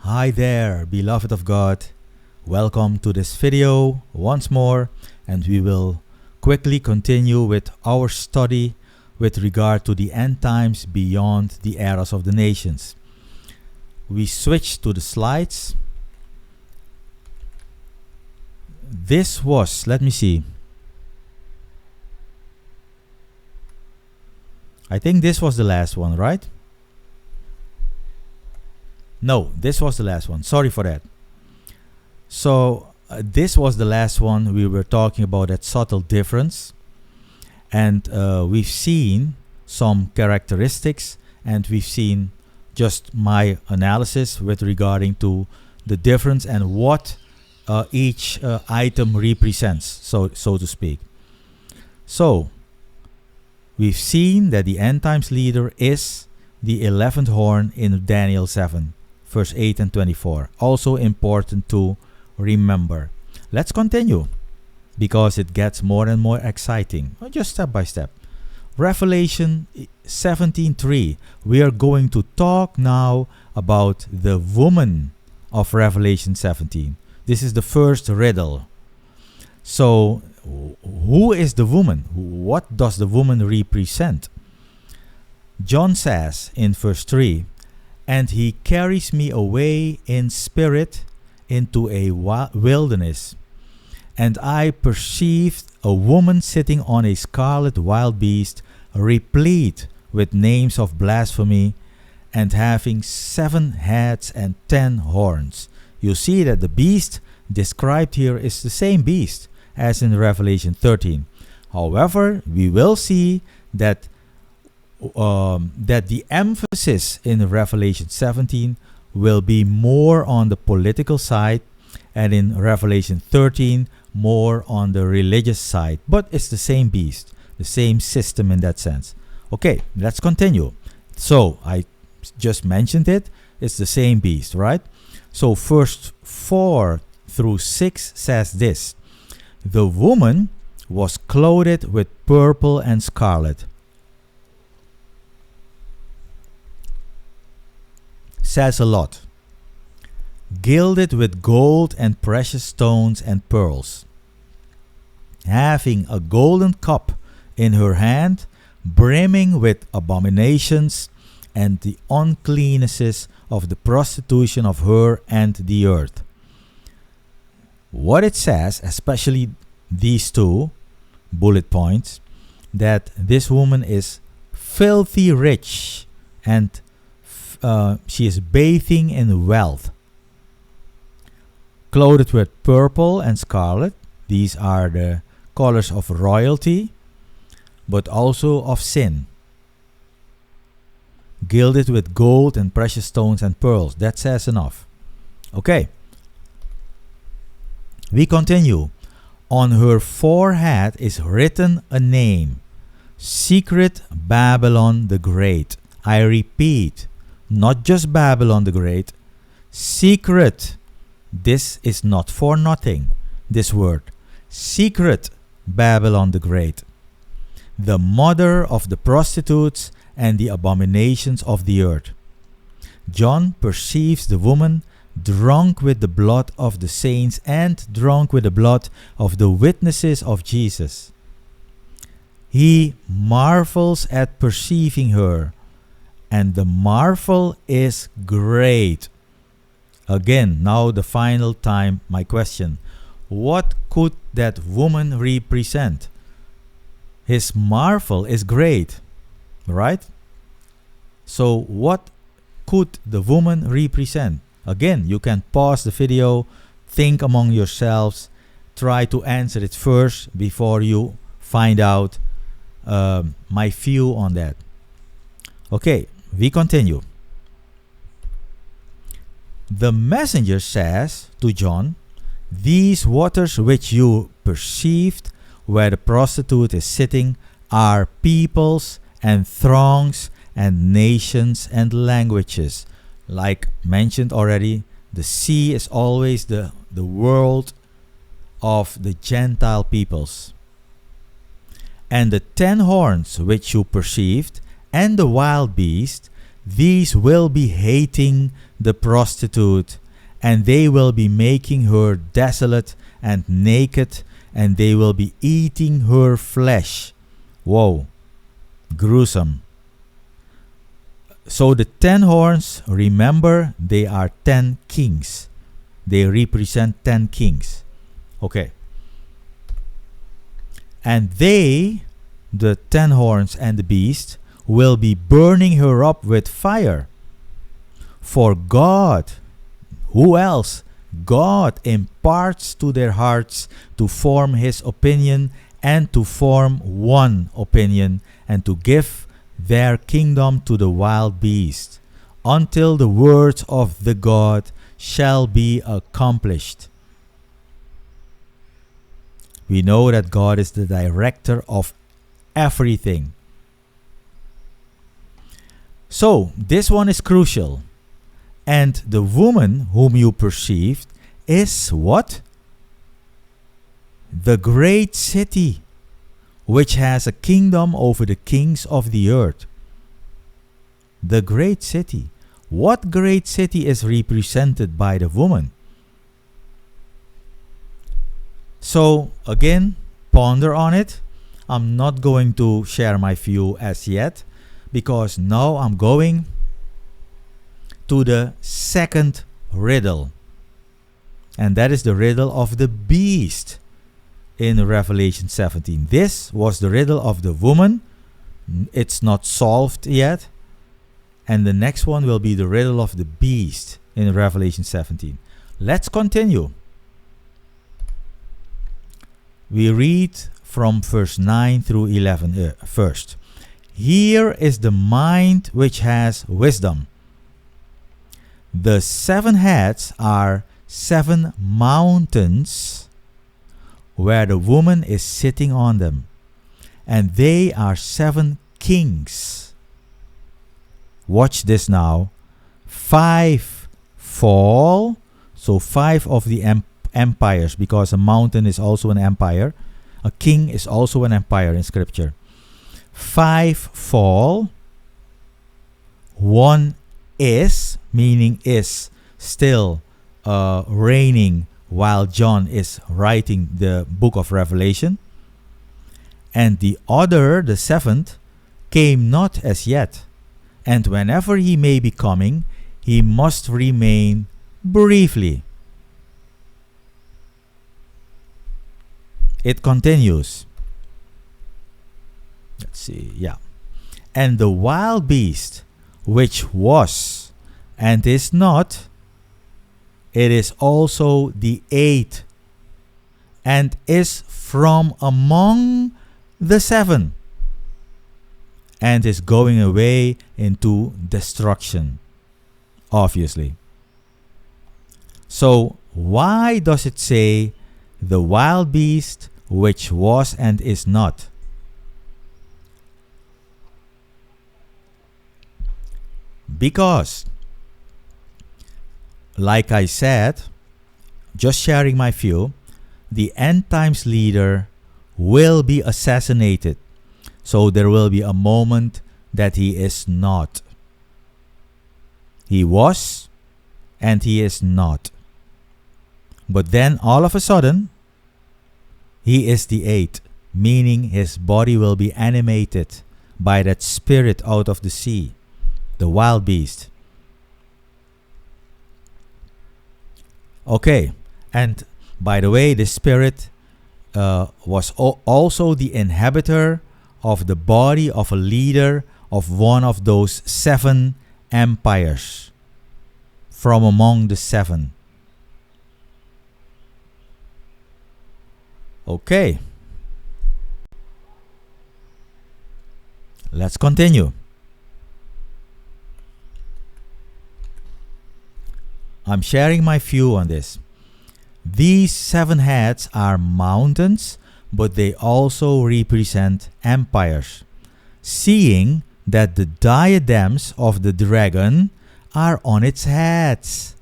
Hi there, beloved of God. Welcome to this video once more, and we will quickly continue with our study with regard to the end times beyond the eras of the nations. We switch to the slides. This was, let me see. I think this was the last one, right? No, this was the last one. Sorry for that. So this was the last one. We were talking about that subtle difference. And we've seen some characteristics, and we've seen just my analysis with regarding to the difference and what each item represents, so to speak. So we've seen that the end times leader is the 11th horn in Daniel 7, verse 8 and 24. Also important to remember. Let's continue because it gets more and more exciting. Just step by step. Revelation 17:3. We are going to talk now about the woman of Revelation 17. This is the first riddle. So, who is the woman? What does the woman represent? John says in verse 3, "And he carries me away in spirit into a wilderness, and I perceived a woman sitting on a scarlet wild beast, replete with names of blasphemy, and having 7 heads and 10 horns." You see that the beast described here is the same beast as in Revelation 13. However, we will see that the emphasis in Revelation 17 will be more on the political side, and in Revelation 13 more on the religious side. But it's the same beast, the same system in that sense. Okay, let's continue. So I just mentioned it. It's the same beast, right? So verse 4 through 6 says this: "The woman was clothed with purple and scarlet." Says a lot. "Gilded with gold and precious stones and pearls, having a golden cup in her hand, brimming with abominations and the uncleannesses of the prostitution of her and the earth." What it says, especially these two bullet points, that this woman is filthy rich, and she is bathing in wealth. Clothed with purple and scarlet, these are the colors of royalty, but also of sin. Gilded with gold and precious stones and pearls. That says enough. Okay. We continue. "On her forehead is written a name, Secret Babylon the Great." I repeat, not just Babylon the Great, secret. This is not for nothing, this word. Secret Babylon the Great, the mother of the prostitutes and the abominations of the earth. John perceives the woman drunk with the blood of the saints and drunk with the blood of the witnesses of Jesus. He marvels at perceiving her, and the marvel is great. Again, now the final time, my question: what could that woman represent? His marvel is great, right? So what could the woman represent? Again, you can pause the video, think among yourselves, try to answer it first before you find out my view on that. Okay, we continue. "The messenger says to John, 'These waters which you perceived, where the prostitute is sitting, are peoples and throngs and nations and languages.'" Like mentioned already, the sea is always the world of the Gentile peoples. "And the 10 horns which you perceived, and the wild beast, these will be hating the prostitute, and they will be making her desolate and naked, and they will be eating her flesh. Whoa, gruesome. So the 10 horns, remember, they are 10 kings. They represent 10 kings. Okay. And they, the 10 horns and the beast, will be burning her up with fire. For God, who else? God imparts to their hearts to form his opinion and to form one opinion and to give their kingdom to the wild beast until the words of the God shall be accomplished. We know that God is the director of everything. So, this one is crucial. And the woman whom you perceived is what? The great city, which has a kingdom over the kings of the earth. The great city. What great city is represented by the woman? So, again, ponder on it. I'm not going to share my view as yet, because now I'm going to the second riddle. And that is the riddle of the beast in Revelation 17. This was the riddle of the woman. It's not solved yet. And the next one will be the riddle of the beast in Revelation 17. Let's continue. We read from verse 9 through 11 first. Here is the mind which has wisdom. The 7 heads are 7 mountains where the woman is sitting on them, and they are 7 kings. Watch this now. 5 fall, so 5 of the empires, because a mountain is also an empire. A king is also an empire in scripture. 5 fall. 1 is, meaning is still reigning while John is writing the book of Revelation. And the other, the 7th, came not as yet. And whenever he may be coming, he must remain briefly. It continues. Let's see, yeah. And the wild beast, which was and is not, it is also the 8th, and is from among the 7, and is going away into destruction, obviously. So why does it say the wild beast which was and is not? Because, like I said, just sharing my view, the end times leader will be assassinated. So there will be a moment that he is not. He was and he is not. But then all of a sudden, he is the 8th, meaning his body will be animated by that spirit out of the sea, the wild beast. Okay, and by the way, the spirit was also the inhabitor of the body of a leader of one of those 7 empires from among the 7. Okay, let's continue. I'm sharing my view on this. These 7 heads are mountains, but they also represent empires, seeing that the diadems of the dragon are on its heads.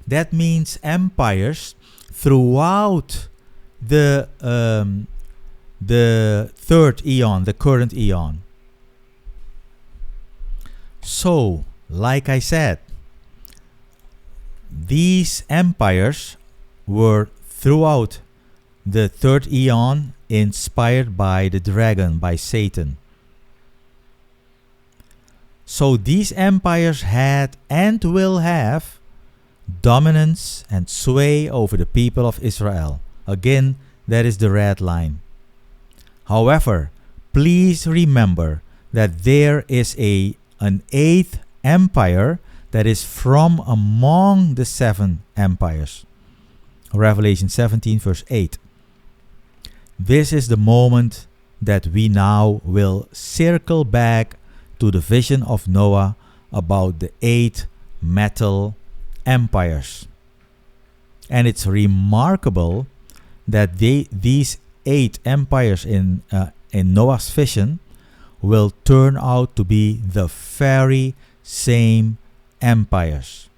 That means empires throughout the 3rd eon, the current eon. So, like I said, these empires were throughout the third eon inspired by the dragon, by Satan. So these empires had and will have dominance and sway over the people of Israel. Again, that is the red line. However, please remember that there is an eighth empire that is from among the seven empires. Revelation 17 verse 8. This is the moment that we now will circle back to the vision of Noah about the 8 metal empires. And it's remarkable that these 8 empires in Noah's vision will turn out to be the very same empires.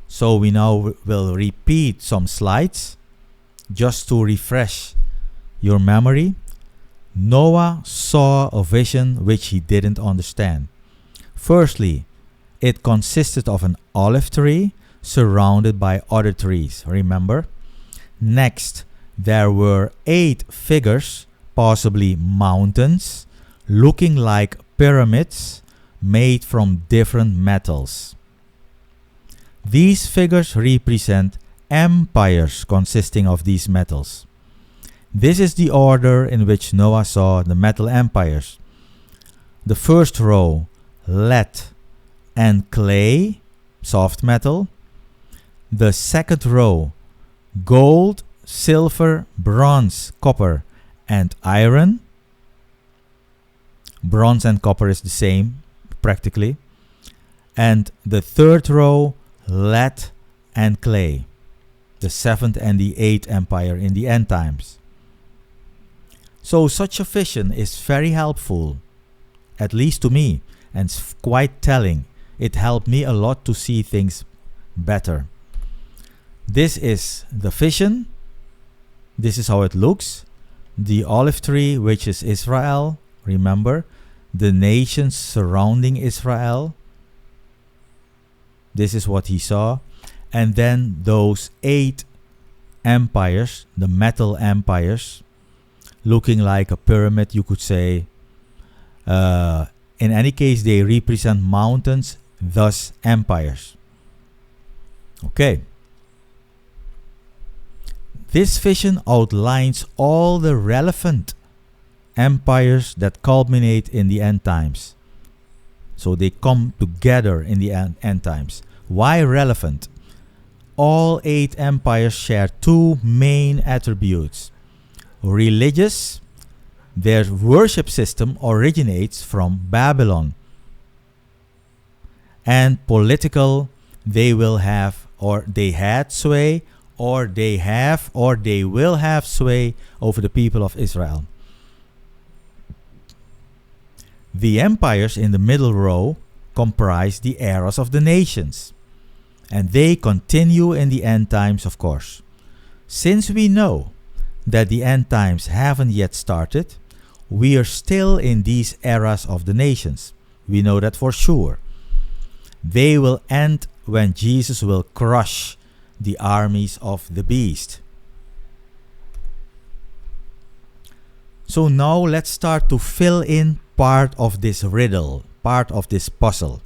So we now will repeat some slides just to refresh your memory. Noah saw a vision which he didn't understand. Firstly, it consisted of an olive tree surrounded by other trees, remember? Next, there were 8 figures, possibly mountains, looking like pyramids made from different metals. These figures represent empires consisting of these metals. This is the order in which Noah saw the metal empires. The first row, lead and clay, soft metal. The second row, gold, silver, bronze, copper, and iron. Bronze and copper is the same, practically. And the third row, lead and clay. The 7th and the 8th empire in the end times. So such a vision is very helpful, at least to me, and quite telling. It helped me a lot to see things better. This is the vision. This is how it looks. The olive tree, which is Israel, remember, the nations surrounding Israel. This is what he saw. And then those 8 empires, the metal empires, looking like a pyramid, you could say. In any case, they represent mountains, thus empires. Okay. This vision outlines all the relevant empires that culminate in the end times. So they come together in the end times. Why relevant? All 8 empires share 2 main attributes. Religious, their worship system originates from Babylon. And political, they will have, or they had sway, or they have, or they will have sway over the people of Israel. The empires in the middle row comprise the eras of the nations. And they continue in the end times, of course. Since we know that the end times haven't yet started, we are still in these eras of the nations. We know that for sure. They will end when Jesus will crush the armies of the beast. So now let's start to fill in part of this riddle, part of this puzzle.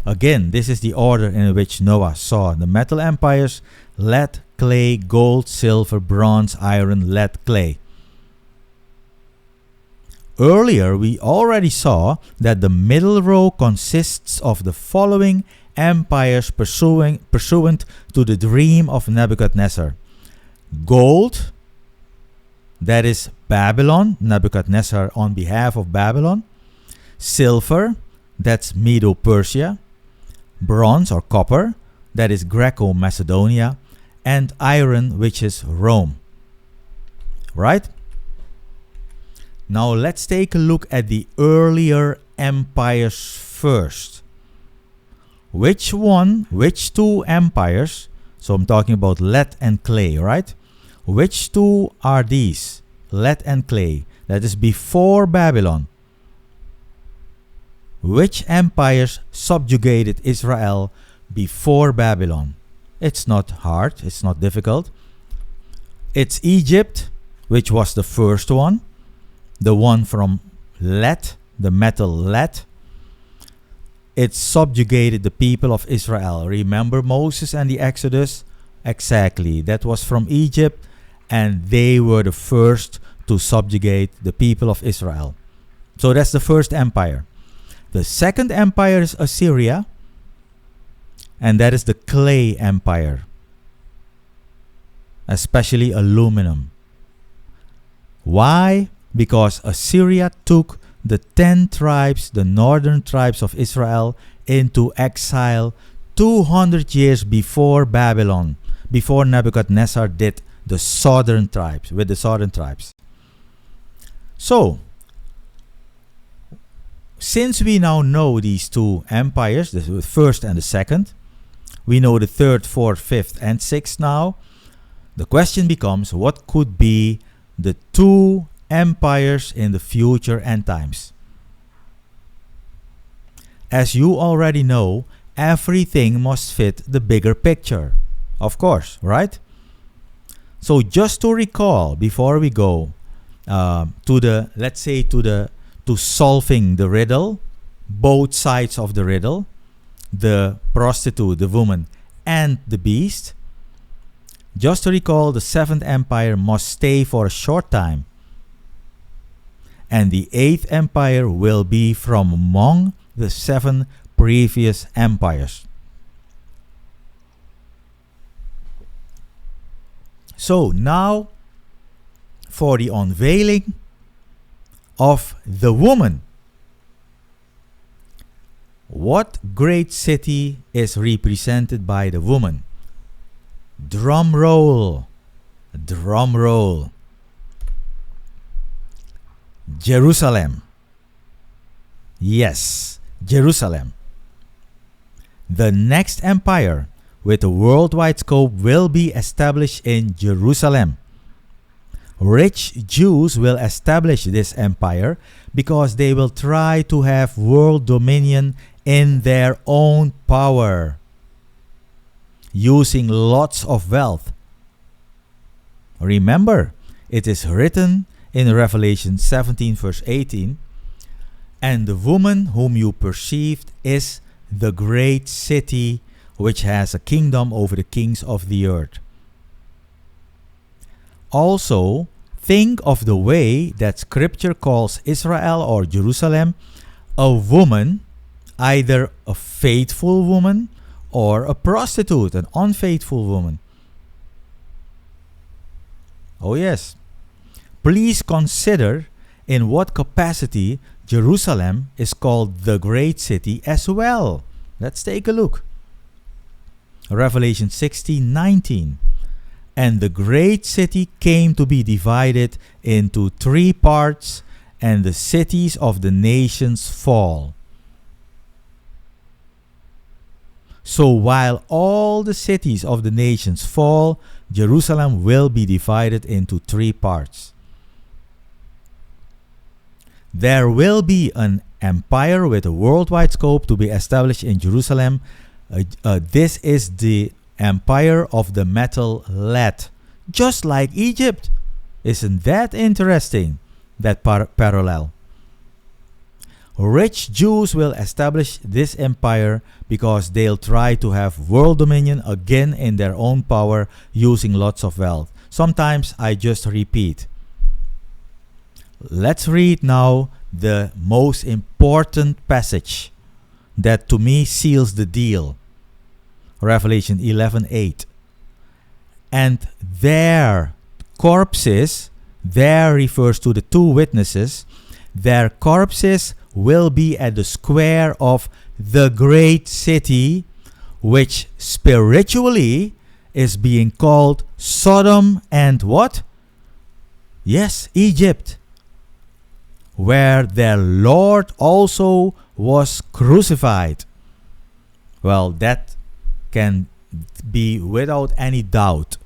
Again, this is the order in which Noah saw the metal empires: lead, clay, gold, silver, bronze, iron, lead, clay. Earlier, we already saw that the middle row consists of the following empires pursuant to the dream of Nebuchadnezzar. Gold, that is Babylon, Nebuchadnezzar on behalf of Babylon. Silver, that's Medo-Persia. Bronze or copper, that is Greco-Macedonia. And iron, which is Rome. Right? Now let's take a look at the earlier empires first. Which two empires, so I'm talking about lead and clay, right? Which two are these? lead and clay. That is before Babylon. Which empires subjugated Israel before Babylon? It's not hard, it's not difficult. It's Egypt, which was the first one, the one from lead, the metal lead. It subjugated the people of Israel. Remember Moses and the Exodus? Exactly, that was from Egypt, and they were the first to subjugate the people of Israel. So that's the first empire. The second empire is Assyria, and that is the clay empire, especially aluminum. Why? Because Assyria took the 10 tribes, the northern tribes of Israel, into exile 200 years before Babylon, before Nebuchadnezzar did the southern tribes, with the southern tribes. So, since we now know these two empires, the first and the second, we know the third, fourth, fifth, and sixth now. The question becomes, what could be the two empires in the future end times? As you already know, everything must fit the bigger picture. Of course, right? So just to recall, before we go to solving the riddle, both sides of the riddle, the prostitute, the woman, and the beast. Just to recall, the seventh empire must stay for a short time, and the eighth empire will be from among the 7 previous empires. So now for the unveiling of the woman. What great city is represented by the woman? Drum roll. Drum roll. Jerusalem. Yes, Jerusalem. The next empire with a worldwide scope will be established in Jerusalem. Rich Jews will establish this empire because they will try to have world dominion in their own power, using lots of wealth. Remember, it is written in Revelation 17 verse 18, "And the woman whom you perceived is the great city which has a kingdom over the kings of the earth." Also, think of the way that scripture calls Israel or Jerusalem a woman, either a faithful woman or a prostitute, an unfaithful woman. Oh yes. Please consider in what capacity Jerusalem is called the great city as well. Let's take a look. Revelation 16:19. "And the great city came to be divided into 3 parts, and the cities of the nations fall." So while all the cities of the nations fall, Jerusalem will be divided into 3 parts. There will be an empire with a worldwide scope to be established in Jerusalem. This is the empire of the metal lead, just like Egypt. Isn't that interesting, that parallel? Rich Jews will establish this empire because they'll try to have world dominion again in their own power using lots of wealth. Sometimes I just repeat. Let's read now the most important passage that to me seals the deal. Revelation 11:8. "And their corpses," there refers to the 2 witnesses, "their corpses will be at the square of the great city, which spiritually is being called Sodom and" what? Yes, Egypt, "where their Lord also was crucified." Well, that can be without any doubt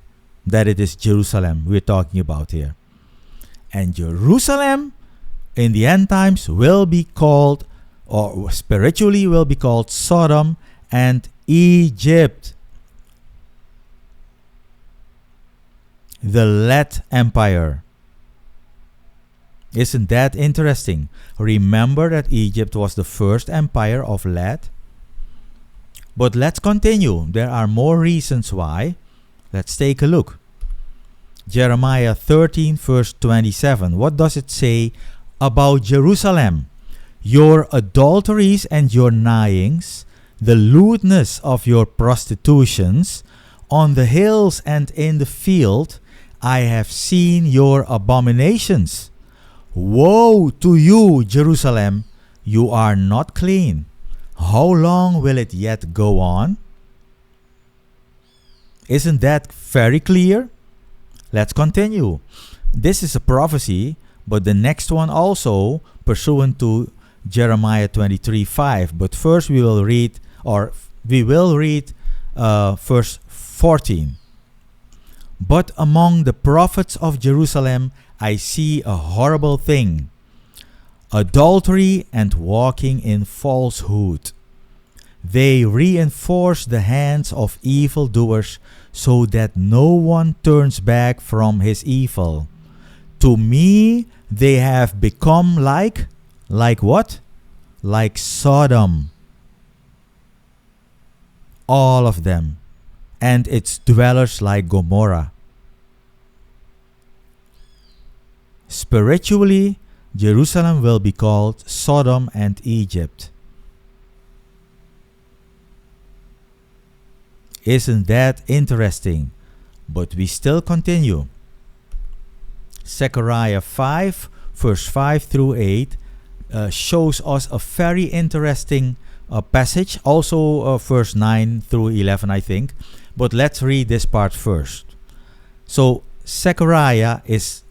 that it is Jerusalem we're talking about here. And Jerusalem in the end times will be called, or spiritually will be called, Sodom and Egypt. The Led Empire. Isn't that interesting? Remember that Egypt was the first empire of Led? But let's continue. There are more reasons why. Let's take a look. Jeremiah 13 verse 27. What does it say about Jerusalem? Your adulteries and your nightings, the lewdness of your prostitutions, on the hills and in the field, I have seen your abominations. Woe to you, Jerusalem! You are not clean. How long will it yet go on? Isn't that very clear? Let's continue. This is a prophecy, but the next one also pursuant to Jeremiah 23:5. But first we will read verse 14. But among the prophets of Jerusalem I see a horrible thing, adultery and walking in falsehood. They reinforce the hands of evildoers so that no one turns back from his evil. To me they have become like what? Like Sodom. All of them. And its dwellers like Gomorrah. Spiritually, Jerusalem will be called Sodom and Egypt. Isn't that interesting? But we still continue. Zechariah 5 verse 5 through 8 shows us a very interesting passage. Also verse 9 through 11, I think. But let's read this part first. So Zechariah is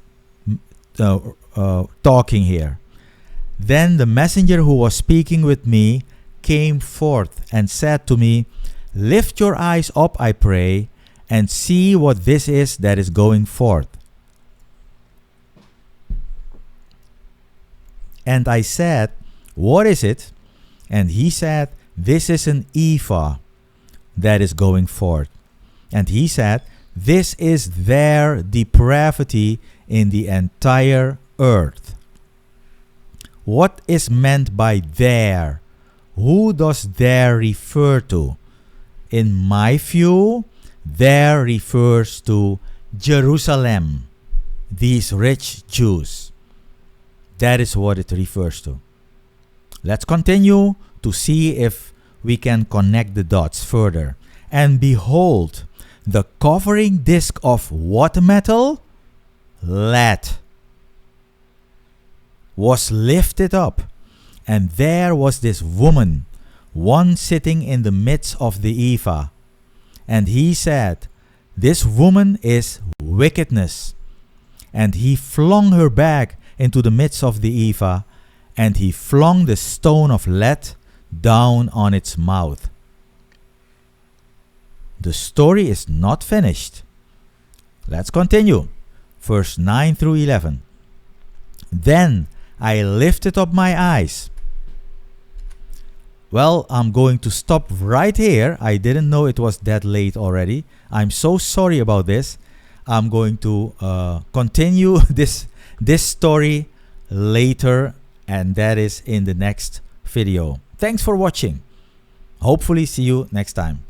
talking here. Then the messenger who was speaking with me came forth and said to me, Lift your eyes up, I pray, and see what this is that is going forth. And I said, What is it? And he said, This is an ephah that is going forth. And he said, This is their depravity in the entire earth. What is meant by their? Who does their refer to? In my view, there refers to Jerusalem, these rich Jews. That is what it refers to. Let's continue to see if we can connect the dots further. And behold, the covering disc of what metal? Lead. Was lifted up, and there was this woman, one sitting in the midst of the ephah. And he said, This woman is wickedness. And he flung her back into the midst of the ephah, and he flung the stone of lead down on its mouth. The story is not finished. Let's continue. Verse 9 through 11. Then I lifted up my eyes. Well, I'm going to stop right here. I didn't know it was that late already. I'm so sorry about this. I'm going to continue this story later, and that is in the next video. Thanks for watching. Hopefully see you next time.